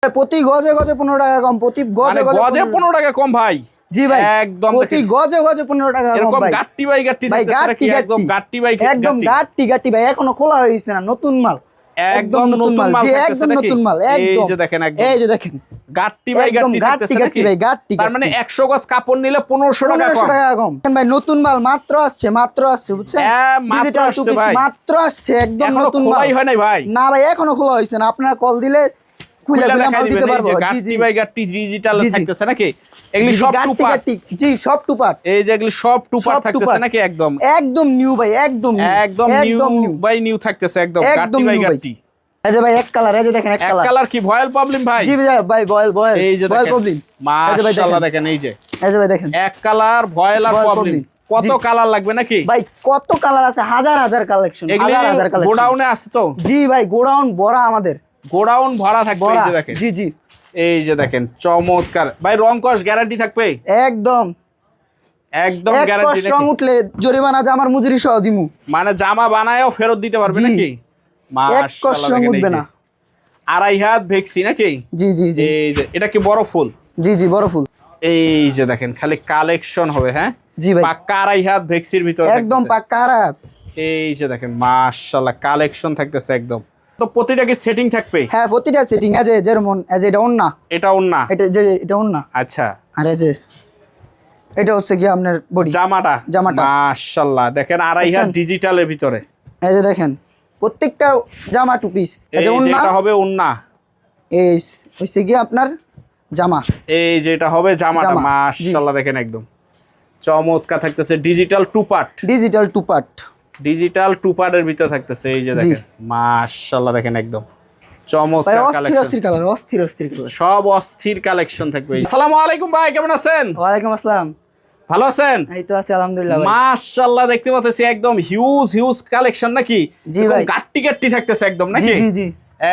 প্রতি গজে গজে 15 টাকা কম, প্রতি গজে মানে গজে 15 টাকা কম ভাই। জি ভাই, একদম প্রতি গজে গজে 15 টাকা কম এরকম ভাই। গাট্টি ভাই গাট্টি ভাই থাকতেছে নাকি? একদম গাট্টি ভাই একদম গাট্টি ভাই, এখনো খোলা হইছে না, নতুন মাল, একদম নতুন মাল জি, থাকতেছে একদম নাকি? নতুন মাল, এই একদম। যে দেখেন, একদম এই যে দেখেন গাট্টি ভাই একদম গাট্টি থাকতেছে নাকি? ভাই, গাট্টি। তার মানে 100 গজ কাপড় নিলে 1500 টাকা 1500 কম। টাকা কম ভাই, নতুন মাল মাত্র আসছে বুঝছেন? মাত্র ডিজিটাল টু আসছে পিস ভাই, মাত্র আসছে, একদম এখনো নতুন মাল। খোলাই হয় নাই ভাই। না ভাই, এখনো খোলা হইছে না, আপনারা কল দিলে খুলে মাল দিতে পারবো। জি গাট্টি জি ভাই গাট্টি ডিজিটাল জি, জি। থাকতেছে নাকি? এগুলি সব টু গাট্টি পার্ট। গাট্টি, জি সব টু পার্ট। এই যে এগুলি সব টু পার্ট সব two থাকতেছে part। নাকি? একদম একদম নিউ ভাই, একদম একদম নিউ বাই নিউ থাকতেছে, একদম গাট্টি ভাই new ভাই। গাট্টি। এই যে ভাই এক কালার, এই যে দেখেন এক এক কালার। কালার কি ভয়েল প্রবলেম ভাই? জি ভাই, বয়েল এই যে বয়েল দেখেন, প্রবলেম। মাশাআল্লাহ দেখেন, এই যে এই যে ভাই দেখেন এক কালার ভয়েল আর Voil প্রবলেম। problem। কত জি। কালার লাগবে নাকি ভাই? কত কালার আছে, হাজার হাজার কালেকশন, এগুলি? হাজার কালেকশন। গোডাউনে আছে তো? জি ভাই, গোডাউন ভরা আমাদের, গোডাউন ভরা থাকবে। এই ভরা। যে দেখেন, জি জি এই যে দেখেন চমৎকার ভাই। রং কস গ্যারান্টি থাকবে? একদম একদম এক গ্যারান্টি রং নাকি? উঠলে জরিমানা জামার মজুরি সহ দিমু। মানে জামা বানায়ও ফেরত দিতে পারবে জি। নাকি? এক কস মাশাআল্লাহ রং দেখেন, এই উঠবে যে না। 2.5 হাত ভেক্সি নাকি? জি জি জি এই যে এটা কি বড় ফুল? জি জি বড় ফুল। এই যে দেখেন খালি কালেকশন হবে। হ্যাঁ জি ভাই, পাক্কা 2.5 হাত ভেক্সির ভিতরে একদম থাকতেছে। পাক্কা হারাত। এই যে দেখেন মাশাআল্লাহ কালেকশন থাকতেছে একদম। তো প্রতিটা কি সেটিং থাকবে? হ্যাঁ, প্রতিটা সেটিং আছে, যেমন এটা ওন্না, এটা ওন্না? এটা ওন্না। আচ্ছা, আর এই যে এটা হচ্ছে কি আপনার বডি, জামাটা জামাটা। মাশাআল্লাহ দেখেন 2.5 হাত দেখছেন? ডিজিটালের ভিতরে। এই যে দেখেন প্রত্যেকটা জামা টু পিস। এই এই যে যে ওন্না, এটা হবে ওন্না। এই হচ্ছে কি আপনার জামা। এই যে এটা হবে জামাটা। জামা, মাশাআল্লাহ দেখেন একদম চমৎকার থাকতেছে। Digital two part, digital two part. Digital two পার্টের ভিতরে থাকতেছে। এই যে দেখেন মাশাআল্লাহ দেখেন একদম ভাই চমৎকার অস্থির কালেকশন। অস্থির কালার, অস্থির অস্থির কালার। সব অস্থির কালেকশন থাকবে। আসসালামু আলাইকুম ভাই, কেমন আছেন? ওয়ালাইকুম আসসালাম। ভালো আছেন? এই তো আছি আলহামদুলিল্লাহ ভাই। মাশাআল্লাহ দেখতে পাচ্ছি একদম হিউজ কালেকশন নাকি? জি ভাই, গাট্টি গাট্টি থাকতেছে একদম জি নাকি? জি জি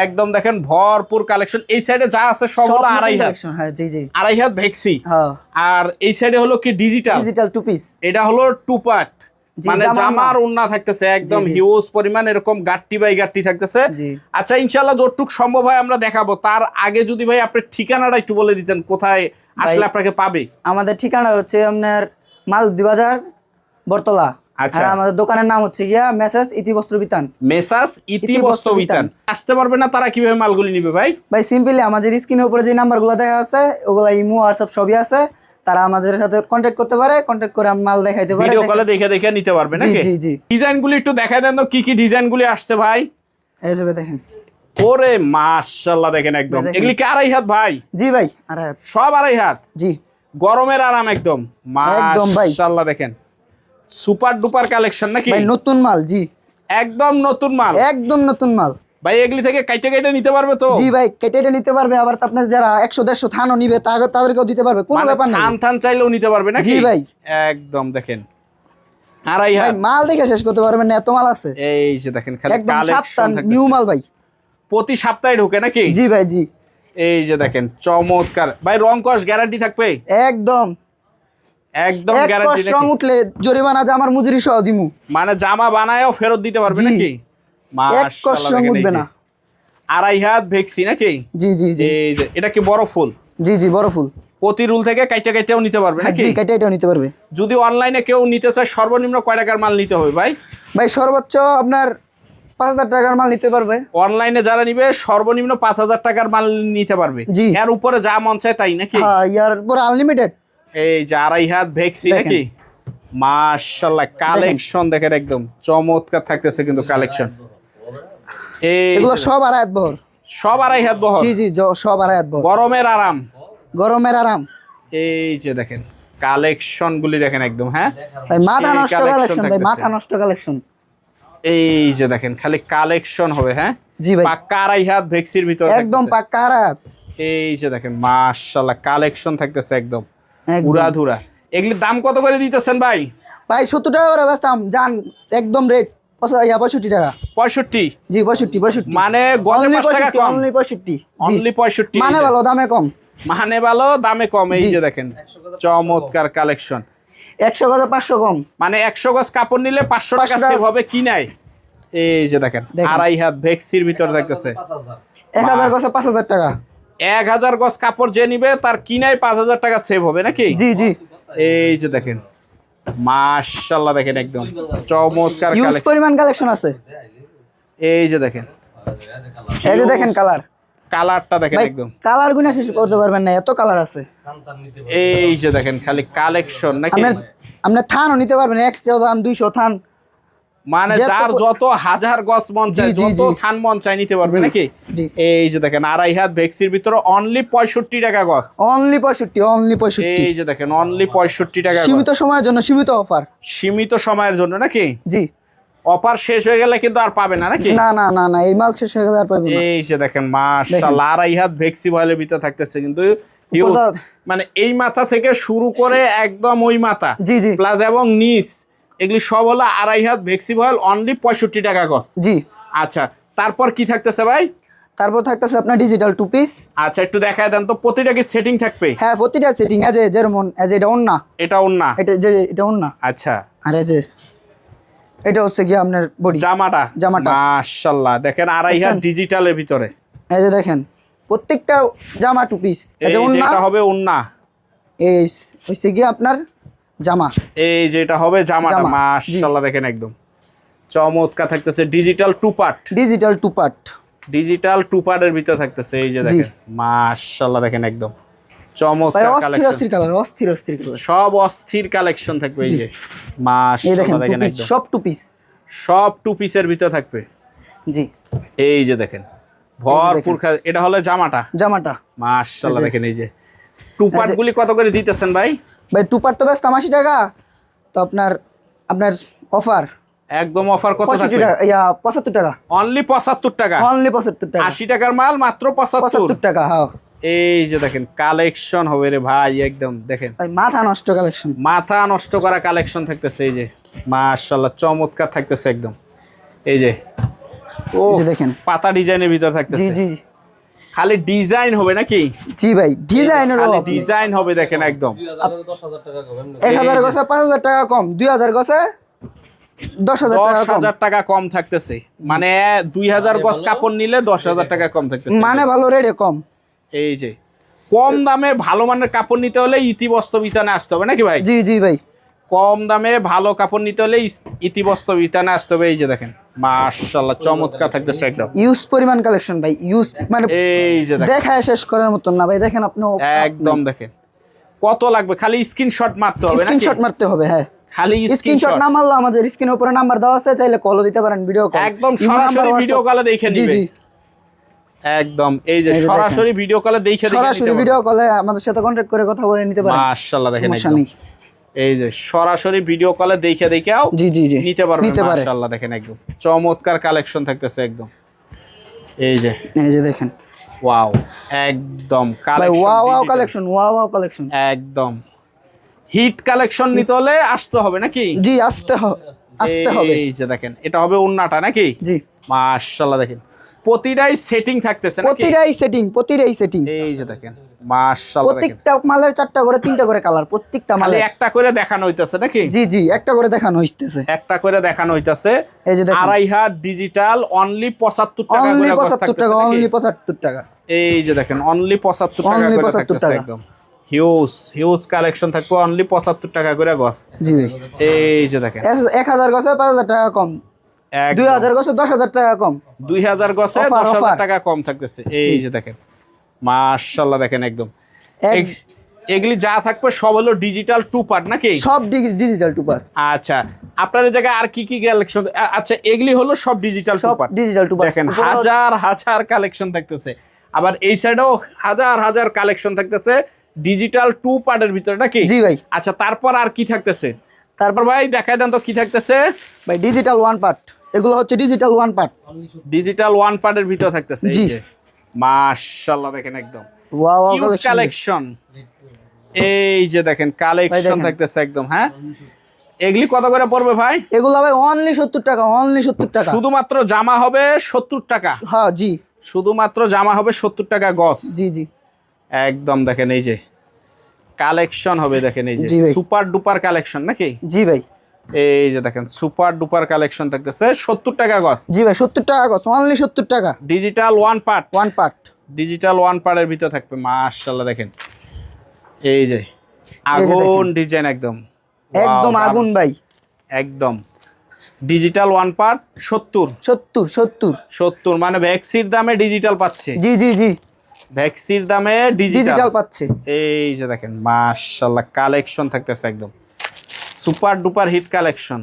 একদম দেখেন ভরপুর কালেকশন। এই সাইডে যা আছে সব হলো 2.5 হাত, কালেকশন। হ্যাঁ জি জি 2.5 হাত ভেক্সি। হ্যাঁ, আর এই সাইডে হলো কি ডিজিটাল, ডিজিটাল টু পিস। এটা হলো টু পার্ট। জি, মানে জামা জামার ওন্না। ওন্না থাকতেছে একদম জি, জি। হিউজ পরিমাণ, এরকম গাট্টি বাই গাট্টি থাকতেছে। জি আচ্ছা ইনশাআল্লাহ যতটুকু সম্ভব হয় আমরা দেখাবো। তার আগে যদি ভাই আপনার ঠিকানাটা একটু বলে দিতেন, কোথায় আসলে আপনাকে পাবে? আমাদের ঠিকানা হচ্ছে আপনার মালদ্বীপ বাজার, বরতলা। আচ্ছা। আর আমাদের দোকানের নাম হচ্ছে গিয়া মেসাজ ইতি বস্ত্র বিতান। মেসাজ ইতি ইতি বস্ত্র বস্ত্র বিতান। বিতান। আসতে পারবে না তারা কিভাবে মালগুলি নিবে ভাই? ভাই সিম্পলি আমাদের স্ক্রিনের উপরে যে নাম্বারগুলো দেখা আছে ওগুলা ইমো হোয়াটসঅ্যাপ সবই আছে, তারা আমাদের সাথে কন্ট্যাক্ট করতে পারে, কন্ট্যাক্ট করে মাল দেখাইতে পারে। ভিডিও কলে দেখে দেখে নিতে পারবে জি নাকি? জি জি ডিজাইনগুলি একটু দেখায় দেন তো, কি কি ডিজাইনগুলি আসছে ভাই? এই যে দেখেন। ওরে মাশাআল্লাহ দেখেন একদম। দেখেন। এগুলি কি 2.5 হাত ভাই? জি ভাই, আর সব 2.5 হাত। জি গরমের আরাম একদম। একদম ভাই। মাশাআল্লাহ দেখেন সুপার ডুপার কালেকশন নাকি? ভাই নতুন মাল, জি একদম নতুন মাল। একদম নতুন মাল ভাই এগুলি থেকে কাইটে কাইটে নিতে পারবে তো? জি ভাই, কেটে এটা নিতে পারবে। আবার আপনার যারা 100-150 থানও নিবে তাদেরকেও দিতে পারবে, কোনো মানে ব্যাপার না। থান থান চাইলেও নিতে পারবে নাকি? জি ভাই। একদম দেখেন 2.5 ভাই হাত। মাল দেখে শেষ করতে পারবেন না, এত মাল আছে। এই যে দেখেন খালি একদম কালেকশন থাকবে। নিউ মাল ভাই। প্রতি সপ্তাহে ঢোকে নাকি? জি ভাই জি এই যে দেখেন চমৎকার ভাই। রং কস গ্যারান্টি থাকবে? একদম একদম এক গ্যারান্টি কস রং নাকি? উঠলে জরিমানা জামার মজুরি সহ দিমু। মানে জামা বানায়ও ফেরত দিতে পারবে জি। নাকি? এক কস মাশাআল্লাহ রং দেখেন, এই উঠবে যে না। 2.5 হাত ভেক্সি নাকি? জি জি জি এই যে এটা কি বড় ফুল? জি জি বড় ফুল। প্রতি রুল থেকে কাইটা কাইটাও নিতে পারবে হ্যাঁ নাকি? জি, কেটে এটাও নিতে পারবে। যদি অনলাইনে কেউ নিতে চায় সর্বনিম্ন কয় টাকার মাল নিতে হবে ভাই? ভাই সর্বোচ্চ আপনার 5000 টাকার মাল নিতে পারবে। অনলাইনে যারা নিবে সর্বনিম্ন 5000 টাকার মাল নিতে পারবে। জি। এর উপরে যা মন চায় তাই নাকি? হ্যাঁ, ইয়ার পরে আনলিমিটেড। এই যে 2.5 হাত ভেক্সি দেখেন। নাকি? মাশাআল্লাহ কালেকশন দেখেন একদম চমৎকার থাকতেছে কিন্তু কালেকশন। এই এগুলো যে সব আড়ায়াত বহর। সব 2.5 হাত বহর। জি জি সব আড়ায়াত বহর। গরমের আরাম। গরমের আরাম। এই যে দেখেন কালেকশন গুলি দেখেন একদম। হ্যাঁ ভাই মাথা সেই নষ্ট collection কালেকশন ভাই, থাকতেছে। মাথা নষ্ট কালেকশন। এই যে দেখেন খালি কালেকশন হবে। হ্যাঁ জি ভাই পাক্কা 2.5 হাত ভেক্সির ভিতরে একদম থাকতেছে। পাক্কা আড়ায়াত। এই যে দেখেন মাশাআল্লাহ কালেকশন থাকতেছে একদম একদম। উড়াধুরা। এগুলির দাম কত করে দিতেছেন ভাই? ভাই 70 টাকা করে বেচতাম, জান একদম রেট 65 টাকা। 65? জি 65 মানে গজে 5 টাকা কম। অনলি 65। অনলি 65। মানে ভালো দামে কম। মানে ভালো দামে কম। এই জি। যে দেখেন চমৎকার কালেকশন। 100 গজে 500 কম। মানে 100 গজ কাপড় নিলে 500 টাকা 500 টাকা। সেভ হবে কি নাই? এই যে দেখেন দেখেন। 2.5 হাত ভেক্সির ভিতরে থাকতেছে। 1000 গজে 5000 টাকা। 1000 গজ কাপড় যে নিবে তার কিনায় 5000 টাকা সেভ হবে নাকি? জি জি। এই যে দেখেন মাশাআল্লাহ, দেখেন একদম চমৎকার ইউজ কালেকশন। পরিমাণ কালেকশন আছে। এই যে দেখেন, এই যে দেখেন কালার, কালারটা দেখেন ভাই একদম। কালার গুনা শেষ করতে পারবেন না, এত কালার আছে। এই যে দেখেন খালি কালেকশন নাকি? আপনি থানও নিতে পারবেন, 100 থান 200 থান, মানে যার যত হাজার গজ মন চায়, জি, যত জি। থান মন চায় নিতে পারবে জি, নাকি? জি। এই যে দেখেন 2.5 হাত ভেক্সির ভিতরে অনলি 65 টাকা গজ। Only 65, only 65। এই যে দেখেন অনলি 65 টাকা গজ। সীমিত সময়ের জন্য সীমিত অফার। সীমিত সময়ের জন্য নাকি? জি। অফার শেষ হয়ে গেলে কিন্তু আর পাবে না নাকি? না না না না, এই মাল শেষ হয়ে গেলে আর পাবেন না। এই যে দেখেন মাশাআল্লাহ 2.5 হাত ভেক্সি ভয়েলের ভিতরে থাকতেছে কিন্তু huge। উপরটা- মানে এই মাথা থেকে শুরু করে একদম ওই মাথা জি জি প্লাস এবং নিচ এগুলি সব হলো 2.5 হাত ভেক্সি ভয়েল অনলি 65 টাকা গজ। জি। আচ্ছা, তারপর কি থাকতেছে ভাই? তারপর থাকতেছে আপনার ডিজিটাল 2 পিস। আচ্ছা, একটু দেখায় দেন তো, প্রতিটা কি সেটিং থাকবে? হ্যাঁ, প্রতিটা সেটিং আছে, যেমন এটা ওন্না, এটা ওন্না, এটা ওন্না। আচ্ছা, আর এটা হচ্ছে কি আপনার বডি, জামাটা। জামাটা। মাশাআল্লাহ, দেখেন 2.5 হাত দেখছেন? ডিজিটালের ভিতরে। এই যে দেখেন প্রত্যেকটা জামা 2 পিস। এই যে ওন্না, যেটা হবে ওন্না, এই হচ্ছে কি আপনার জামা। এই যেটা হবে জামাটা। জামা, জি। মাশাআল্লাহ, দেখেন একদম চমৎকার থাকতেছে। Digital 2 part, digital 2 part. Digital 2 পার্টের ভিতরে থাকতেছে। এই যে জি। দেখেন মাশাআল্লাহ, দেখেন একদম ভাই চমৎকার অস্থির কালেকশন। অস্থির কালার, অস্থির অস্থির কালার। সব অস্থির কালেকশন থাকবে। এই জি। যে এই দেখেন মাশাআল্লাহ, দেখেন 2 পিস, একদম সব 2 পিস। সব 2 পিসের ভিতরে থাকবে। জি। এই যে দেখেন ভরপুর এটা হলো জামাটা। জামাটা মাশাআল্লাহ, এই যে। দেখেন এই যে 2 পার্ট গুলি কত করে দিতেছেন ভাই? ভাই 2 পার্ট তো বেশ 80 টাকা, তো আপনার অফার একদম অফার কত 65 থাকবে? টাকা, 75 টাকা। অনলি 75 টাকা। অনলি 75 টাকা। 80 টাকার মাল মাত্র 75। 75 টাকা। হ্যাঁ এই যে দেখেন কালেকশন হবে রে ভাই, একদম দেখেন ভাই মাথা নষ্ট কালেকশন। মাথা নষ্ট করা কালেকশন থাকতেছে। এই যে মাশাআল্লাহ চমৎকার থাকতেছে একদম। এই যে ও এই যে দেখেন পাতা ডিজাইনের ভিতর জি থাকতেছে। জি খালি ডিজাইন হবে নাকি? জি ভাই, ডিজাইনের খালি ডিজাইন হবে, দেখেন একদম 1000 গছে 5000 টাকা কম, 2000 গছে 10000 টাকা কম। 10,000 টাকা কম থাকতেছে। মানে 2000 গজ কাপড় নিলে 10,000 টাকা কম থাকতেছে। মানে ভালো রেটে কম। এই যে কম দামে ভালো মানের কাপড় নিতে হলে ইতিবস্ত বিতানে আসতে হবে নাকি ভাই? জি জি ভাই। কম দামে ভালো কাপড় নিতে হলে ইতিবস্ত বিতানে আসতে হবে। এই যে দেখেন মাশাআল্লাহ চমৎকার থাকতেছে একদম। ইউজ পরিমাণ কালেকশন ভাই, ইউজ মানে এই যে দেখেন দেখায় শেষ করার মতন না ভাই। দেখেন আপনি একদম দেখেন কত লাগবে, খালি স্ক্রিনশট মারতে হবে নাকি? স্ক্রিনশট মারতে হবে। হ্যাঁ, খালি স্ক্রিনশট স্ক্রিনশট না মারলে আমাদের স্ক্রিনের উপরে নাম্বার দেওয়া আছে, চাইলে কলও দিতে পারেন, ভিডিও কল একদম সরাসরি ভিডিও কলে দেখে জি নিবে। জি। একদম এই যে এই যে সরাসরি ভিডিও কলে দেখে সরাসরি ভিডিও কলে আমাদের সাথে কন্টাক্ট করে কথা বলে নিতে পারেন। মাশাআল্লাহ, দেখেন সমস্যা একদম নেই। এই যে সরাসরি ভিডিও কলে দেখেও জি জি জি নিতে পারবেন। নিতে পারে। মাশাআল্লাহ, দেখেন একদম চমৎকার কালেকশন থাকতেছে একদম। এই যে এই যে দেখেন ওয়াও, একদম ভাই, collection wow wow collection, wow wow collection. একদম হিট কালেকশন নিতে হলে আসতে হবে নাকি? জি, আসতে হবে। এই যে দেখেন এটা হবে ওন্নাটা নাকি? জি। মাশাআল্লাহ, দেখেন প্রতিটাই সেটিং থাকতেছে নাকি? প্রতিটাই সেটিং। এই যে দেখেন মাশাআল্লাহ, দেখেন প্রত্যেকটা মালের 4টা করে 3টা করে কালার, প্রত্যেকটা খালি মালের একটা করে দেখানো হইতাছে নাকি? জি জি, একটা করে দেখানো হইতেছে। একটা করে দেখানো হইতাছে। এই যে দেখেন 2.5 হাত ডিজিটাল অনলি 75 টাকা করে অনলি গজ 75 থাকতেছে টাকা, নাকি? অনলি 75 টাকা। এই যে দেখেন অনলি 75 টাকা Only করে 75 থাকতেছে টাকা। একদম হিউজ কালেকশন থাকবে অনলি 75 টাকা করে গজ। জি ভাই। এই যে দেখেন 1000 গছে 5000 টাকা কম, 2000 গছে 10000 টাকা কম। 2000 গছে Offer, 10,000 offer। টাকা কম থাকতেছে। এই যে দেখেন মাশাআল্লাহ, দেখেন একদম এক- এগুলি যা থাকবে সব হলো ডিজিটাল 2 পার্ট নাকি? সব ডিজিটাল 2 পার্ট। আচ্ছা, আপনার এই জায়গায় আর কি কি কালেকশন? আচ্ছা, এগুলি হলো সব ডিজিটাল 2 সব পার্ট। Digital 2 part. দেখেন হাজার কালেকশন থাকতেছে। আবার এই সাইডেও হাজার কালেকশন থাকতেছে ডিজিটাল 2 পার্টের ভিতরে নাকি? জি ভাই। আচ্ছা, তারপর আর কি থাকতেছে? তারপর ভাই দেখায় দেন তো কি থাকতেছে। ভাই ডিজিটাল 1 পার্ট, এগুলো হচ্ছে ডিজিটাল 1 পার্ট। ডিজিটাল 1 পার্টের ভিতরে থাকতেছে। এই জি। যে মাশাআল্লাহ, দেখেন একদম ওয়াও ওয়াও কিউট কালেকশন। এই যে দেখেন কালেকশন দেখেন। থাকতেছে একদম। হ্যাঁ, এগুলি কত করে পড়বে ভাই? এগুলো ভাই অনলি 70 টাকা, অনলি 70 টাকা। শুধুমাত্র জামা হবে 70 টাকা। হ্যাঁ জি শুধুমাত্র জামা হবে 70 টাকা গজ। জি জি একদম দেখেন এই যে কালেকশন হবে, দেখেন এই যে জি ভাই। সুপার ডুপার কালেকশন নাকি? জি ভাই। এই যে দেখেন সুপার ডুপার কালেকশন থাকতেছে 70 টাকা গজ। জি ভাই, 70 টাকা গছ, অনলি 70 টাকা। Digital 1 part, 1 part digital one পার্টের ভিতর থাকবে মাশাআল্লাহ দেখেন এই যে আগুন ডিজাইন একদম একদম Wow, আগুন ভাই, একদম ডিজিটাল ওয়ান পার্ট 70 70 70 মানে ভ্যাক্সির দামে ডিজিটাল পাচ্ছে জি জি জি, ভ্যাক্সির দামে ডিজিটাল ডিজিটাল পাচ্ছে। এই যে দেখেন মাশাআল্লাহ কালেকশন থাকতেছে একদম super duper hit collection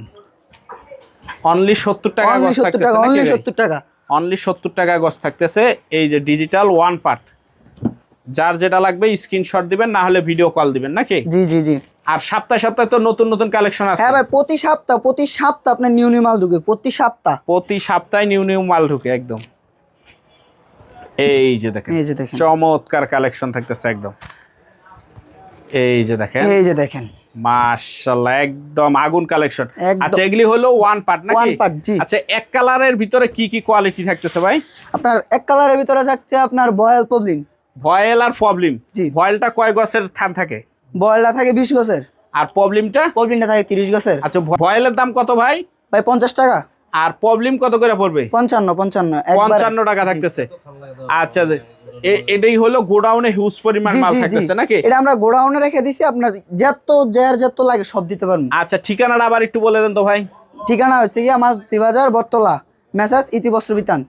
only 70 টাকা অনলি গজ 70 থাকতেছে টাকা, নাকি অনলি ভাই? 70 টাকা। অনলি 70 টাকা গজ থাকতেছে এই যে ডিজিটাল ওয়ান পার্ট যার যেটা লাগবে স্ক্রিনশট দিবেন না হলে ভিডিও কল দিবেন নাকি জি জি জি। আর সপ্তাহে সপ্তাহে তো নতুন নতুন কালেকশন আছে হ্যাঁ ভাই, প্রতি সপ্তাহ আপনার নিউ নিউ মাল ঢুকে, প্রতি সপ্তাহ। প্রতি সপ্তাহে নিউ নিউ মাল ঢুকে একদম এই যে দেখেন এই যে দেখেন, চমৎকার কালেকশন থাকতেছে একদম এই যে দেখেন এই যে দেখেন মাশাআল্লাহ একদম আগুন কালেকশন একদম। আচ্ছা এগুলি হলো ওয়ান পার্ট নাকি ওয়ান পার্ট জি। আচ্ছা এক কালারের ভিতরে কি কি কোয়ালিটি থাকতেছে ভাই আপনার এক কালারের ভিতরে থাকছে আপনার বয়েল প্রবলেম, ভয়েল আর প্রবলেম জি। ভয়েলটা কয় গছের থান থাকে বয়েলটা থাকে 20 গছের, আর প্রবলেমটা প্রবলেমটা থাকে 30 গছের। আচ্ছা ভয়েলের দাম কত ভাই ভাই 50 টাকা, আর প্রবলেম কত করে পড়বে 55 একবার 55 টাকা থাকতেছে আচ্ছা এটাই হলো গোডাউনে হিউজ পরিমাণ জি মাল জি জি। থাকতেছে নাকি এটা আমরা গোডাউনে রেখে দিছি, আপনার যত লাগে সব দিতে পারবেন। আচ্ছা ঠিকানাটা আবার একটু বলে দেন তো ভাই ঠিকানা হচ্ছে কি আমার বাজার বটতলা মেসাজ ইতি বস্ত্র বিতান।